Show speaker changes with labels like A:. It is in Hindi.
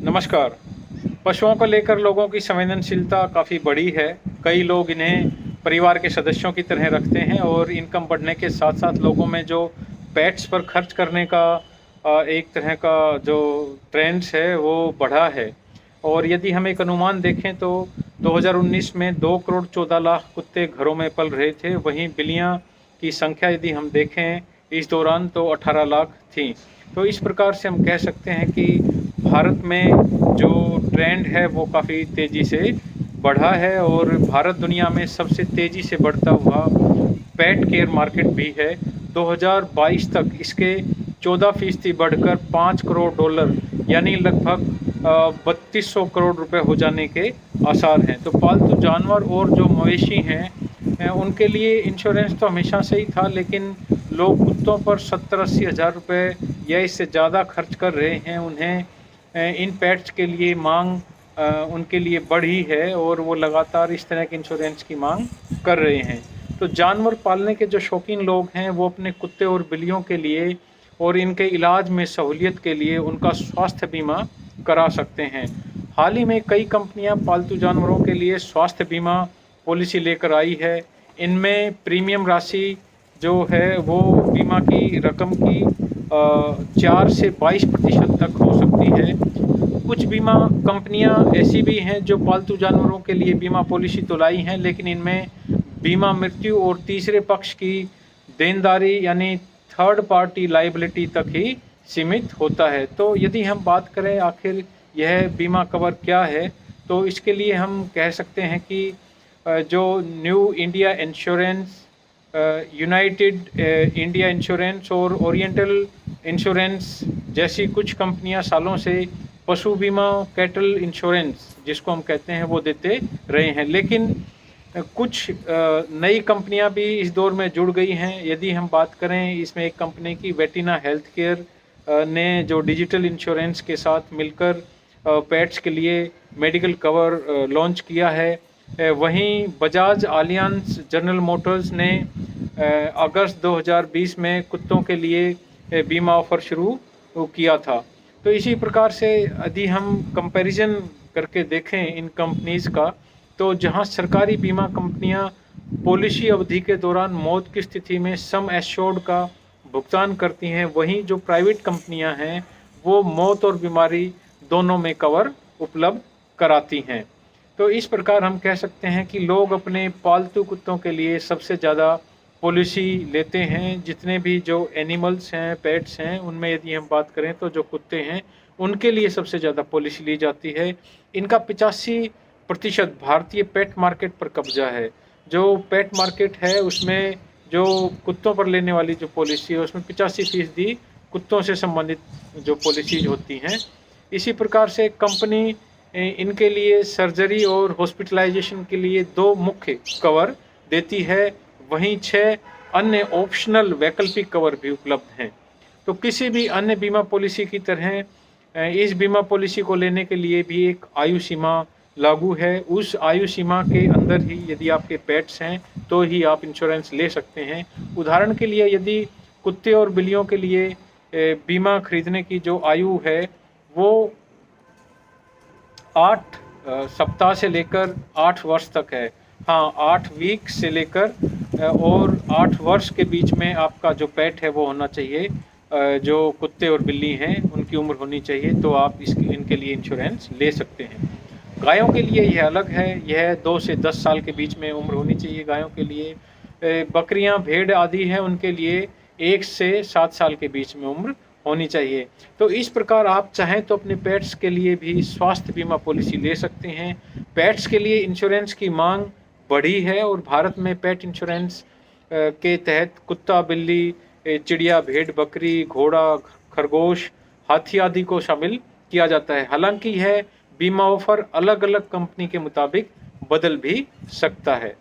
A: नमस्कार। पशुओं को लेकर लोगों की संवेदनशीलता काफ़ी बड़ी है। कई लोग इन्हें परिवार के सदस्यों की तरह रखते हैं और इनकम बढ़ने के साथ-साथ लोगों में जो पेट्स पर खर्च करने का एक तरह का जो ट्रेंड्स है वो बढ़ा है। और यदि हम एक अनुमान देखें तो 2019 में 2 करोड़ 14 लाख कुत्ते घरों में पल रहे थे। वहीं बिल्लियाँ की संख्या यदि हम देखें इस दौरान तो 18 लाख थी। तो इस प्रकार से हम कह सकते हैं कि भारत में जो ट्रेंड है वो काफ़ी तेज़ी से बढ़ा है और भारत दुनिया में सबसे तेज़ी से बढ़ता हुआ पेट केयर मार्केट भी है। 2022 तक इसके 14% बढ़कर $5 करोड़ यानी लगभग 3200 करोड़ रुपए हो जाने के आसार हैं। तो पालतू जानवर और जो मवेशी हैं उनके लिए इंश्योरेंस तो हमेशा से ही था, लेकिन लोग कुत्तों पर 70-80 हज़ार रुपये या इससे ज़्यादा खर्च कर रहे हैं। उन्हें इन पेट्स के लिए मांग उनके लिए बढ़ी है और वो लगातार इस तरह के इंश्योरेंस की मांग कर रहे हैं। तो जानवर पालने के जो शौकीन लोग हैं वो अपने कुत्ते और बिल्लियों के लिए और इनके इलाज में सहूलियत के लिए उनका स्वास्थ्य बीमा करा सकते हैं। हाल ही में कई कंपनियां पालतू जानवरों के लिए स्वास्थ्य बीमा पॉलिसी लेकर आई है। इनमें प्रीमियम राशि जो है वो बीमा की रकम की 4 से 22% तक हो सकती है। कुछ बीमा कंपनियां ऐसी भी हैं जो पालतू जानवरों के लिए बीमा पॉलिसी तो लाई हैं, लेकिन इनमें बीमा मृत्यु और तीसरे पक्ष की देनदारी यानी थर्ड पार्टी लायबिलिटी तक ही सीमित होता है। तो यदि हम बात करें आखिर यह बीमा कवर क्या है, तो इसके लिए हम कह सकते हैं कि जो new India insurance, United India insurance और ओरिएंटल इंश्योरेंस जैसी कुछ कंपनियां सालों से पशु बीमा, कैटल इंश्योरेंस जिसको हम कहते हैं वो देते रहे हैं, लेकिन कुछ नई कंपनियां भी इस दौर में जुड़ गई हैं। यदि हम बात करें इसमें एक कंपनी की वेटिना हेल्थ केयर ने जो डिजिटल इंश्योरेंस के साथ मिलकर पेट्स के लिए मेडिकल कवर लॉन्च किया है। वहीं बजाज आलियांज जनरल मोटर्स ने अगस्त 2020 में कुत्तों के लिए बीमा ऑफर शुरू किया था। तो इसी प्रकार से यदि हम कंपैरिजन करके देखें इन कंपनीज़ का, तो जहां सरकारी बीमा कंपनियां पॉलिसी अवधि के दौरान मौत की स्थिति में सम एश्योर्ड का भुगतान करती हैं, वहीं जो प्राइवेट कंपनियां हैं वो मौत और बीमारी दोनों में कवर उपलब्ध कराती हैं। तो इस प्रकार हम कह सकते हैं कि लोग अपने पालतू कुत्तों के लिए सबसे ज़्यादा पॉलिसी लेते हैं। जितने भी जो एनिमल्स हैं, पेट्स हैं, उनमें यदि हम बात करें तो जो कुत्ते हैं उनके लिए सबसे ज़्यादा पॉलिसी ली जाती है। इनका 85% भारतीय पेट मार्केट पर कब्जा है। जो पेट मार्केट है उसमें जो कुत्तों पर लेने वाली जो पॉलिसी है उसमें 85% कुत्तों से संबंधित जो पॉलिसीज होती हैं। इसी प्रकार से कंपनी इनके लिए सर्जरी और हॉस्पिटलाइजेशन के लिए 2 मुख्य कवर देती है, वहीं 6 अन्य ऑप्शनल वैकल्पिक कवर भी उपलब्ध हैं। तो किसी भी अन्य बीमा पॉलिसी की तरह इस बीमा पॉलिसी को लेने के लिए भी एक आयु सीमा लागू है। उस आयु सीमा के अंदर ही यदि आपके पेट्स हैं तो ही आप इंश्योरेंस ले सकते हैं। उदाहरण के लिए यदि कुत्ते और बिल्लियों के लिए बीमा खरीदने की जो आयु है वो 8 सप्ताह से लेकर 8 वर्ष तक है। हाँ, 8 वीक से लेकर और 8 वर्ष के बीच में आपका जो पेट है वो होना चाहिए। जो कुत्ते और बिल्ली हैं उनकी उम्र होनी चाहिए, तो आप इनके लिए इंश्योरेंस ले सकते हैं। गायों के लिए यह अलग है, यह 2 से 10 साल के बीच में उम्र होनी चाहिए गायों के लिए। बकरियां, भेड़ आदि हैं उनके लिए 1 से 7 साल के बीच में उम्र होनी चाहिए। तो इस प्रकार आप चाहें तो अपने पेट्स के लिए भी स्वास्थ्य बीमा पॉलिसी ले सकते हैं। पेट्स के लिए इंश्योरेंस की मांग बढ़ी है और भारत में पेट इंश्योरेंस के तहत कुत्ता, बिल्ली, चिड़िया, भेड़, बकरी, घोड़ा, खरगोश, हाथी आदि को शामिल किया जाता है। हालांकि यह बीमा ऑफर अलग अलग कंपनी के मुताबिक बदल भी सकता है।